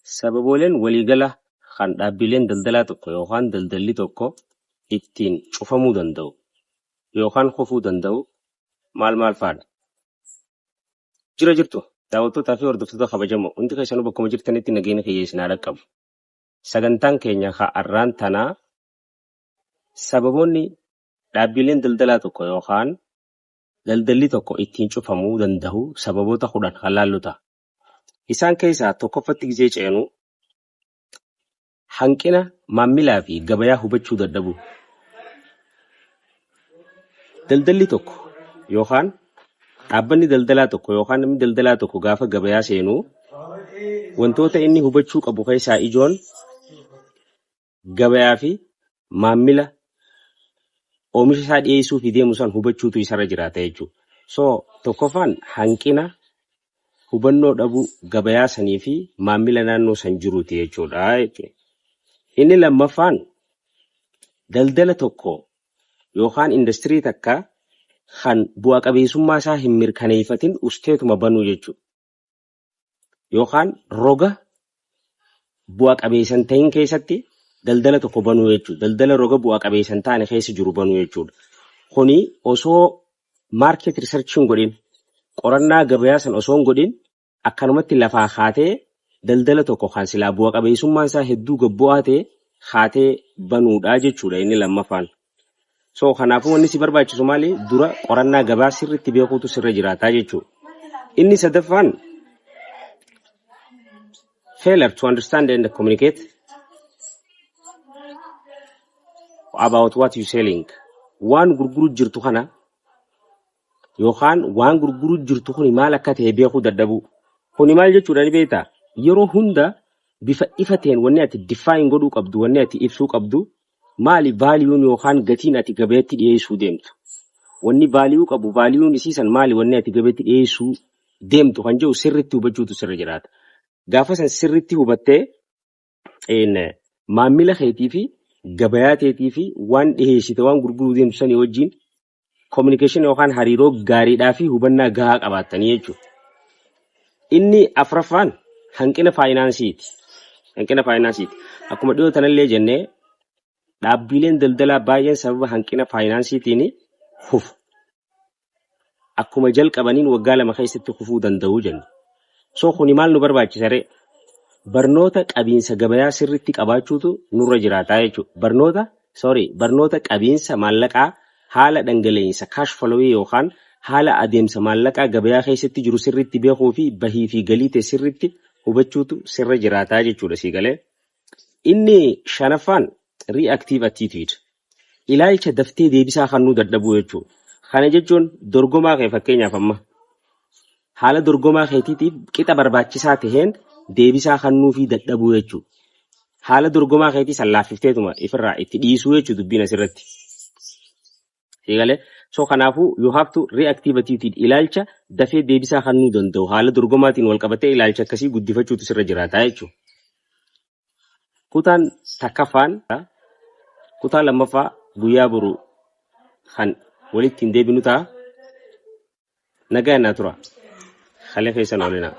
Sababooleen waliigala kan dhaabbileen daldalaa tokko yookaan daldalli tokko ittiin cufamuu danda'u yookaan kufuu danda'u maal fa'aadha? Jirtu daawwattootaa fi hordoftoota kabajamoo hundi keessanuu bakkuma jirtanitti nageenya kiyyeessinaa dhaqqabu. Sagantaan keenya har'aan tanaa sababoonni dhaabbileen daldalaa tokko yookaan daldalli tokko ittiin cufamuu danda'u sababoota 10 kan laallu ta'a. Isaan keessaa tokkoffatti gizee ceenu hanqina maamilaa fi gabayaa hubachuu dadhabu. Daldalli tokko yookaan dhaabbanni daldalaa tokko yookaan namni daldalaa tokko gaafa gabayaa seenuu wantoota inni hubachuu qabu keessaa ijoon gabayaa fi maamila oomisha isaa dhiyeessuu fi deemu san hubachuutu isarra jiraata jechuudha. So tokkoffaan hanqina hubannoo dhabuu gabayaa sanii fi maamila naannoo san jiruuti jechuudha. Inni lammaffaan daldala tokko yookaan industirii takka kan bu'aa qabeessummaa isaa hin mirkaneeffatin usteetuma banuu jechuudha. Yookaan roga bu'aa qabeessan ta'in keessatti daldala tokko banuu jechuudha. Daldala roga bu'aa qabeessan ta'an keessa jiru banuu jechuudha. Kuni osoo market researchiin godhin qorannaa gabayaa san osoo hin godhin akkanumatti lafaa kaatee daldala tokko kan silaa bu'aa qabeessummaan isaa hedduu gabbu'aa ta'e kaatee banuudha jechuudha inni lammaffaan. So kanaafuu wanni si barbaachisu maali? Dura qorannaa gabaa sirriitti beekuutu sirra jiraataa jechuudha. Inni sadaffaan failure to understand and communicate about what you selling. Waan gurguru jirtu kana yookaan waan gurguru jirtu kuni maal akka ta'e beekuu dadhabuu. Kuni maal jechuudha ni beektaa? Yeroo hunda bifa ifateen wanni ati define godhuu qabdu, wanni ati ibsuu qabdu maali vaaliyuun yookaan gatiin ati gabaatti dhiyeessuu deemtu. Wanni vaaliyuu qabu vaaliyuun isiisan maali wanni ati gabaatti dhiyeessuu deemtu kan jedhu sirriitti hubachuutu sirra jiraata. Gaafa san sirriitti hubattee maamila keetii fi gabayaa teetii fi waan dhiyeessite waan gurguruu deemtu sanii wajjin communication yookaan hariiroo gaariidhaa fi hubannaa gahaa qabaattanii jechuudha. Inni afraffaan hanqina faayinaansiiti. Hanqina faayinaansiiti. Akkuma dhiyoo tanallee jennee dhaabbileen daldalaa baay'een sababa hanqina faayinaansiitiin kufu. Akkuma jalqabaniin waggaa 2 keessatti kufuu danda'u jenna. So kuni maal nu barbaachisa ree? Barnoota qabiinsa gabayaa sirriitti qabaachuutu nurra jiraataa jechuudha. Barnoota qabiinsa maallaqaa haala dhangala'insa cash flow yookaan haala adeemsa maallaqaa gabayaa keessatti jiru sirriitti beekuu fi bahii fi galii ta'e sirriitti hubachuutu sirra jiraataa jechuudha siigalee. Inni shanaffaan reactive attitude. Ilaalcha daftee deebisaa kan nu dadhabuu jechuudha. Kana jechuun dorgomaa kee fakkeenyaaf amma haala dorgomaa keetiitiif qixa barbaachisaa taheen deebisaa kan nuufi dadhabuu jechuudha. Haala dorgomaa keetii sallaaffifteetuma ifirraa itti dhiisuu jechuudha dubbiin asirratti. Siigalee. So kanaafuu you have to reactive attitude ilaalcha dafee deebisaa kan nu danda'u haala dorgomaatiin wal qabatee ilaalcha akkasii guddifachuutu sirra jiraataa jechuudha. Kutaan takkaffaan kutaa lammaffaa guyyaa boruu kan walitti hin deebinu ta'a. Nagaa innaa tura. Haala keessan oolinaa.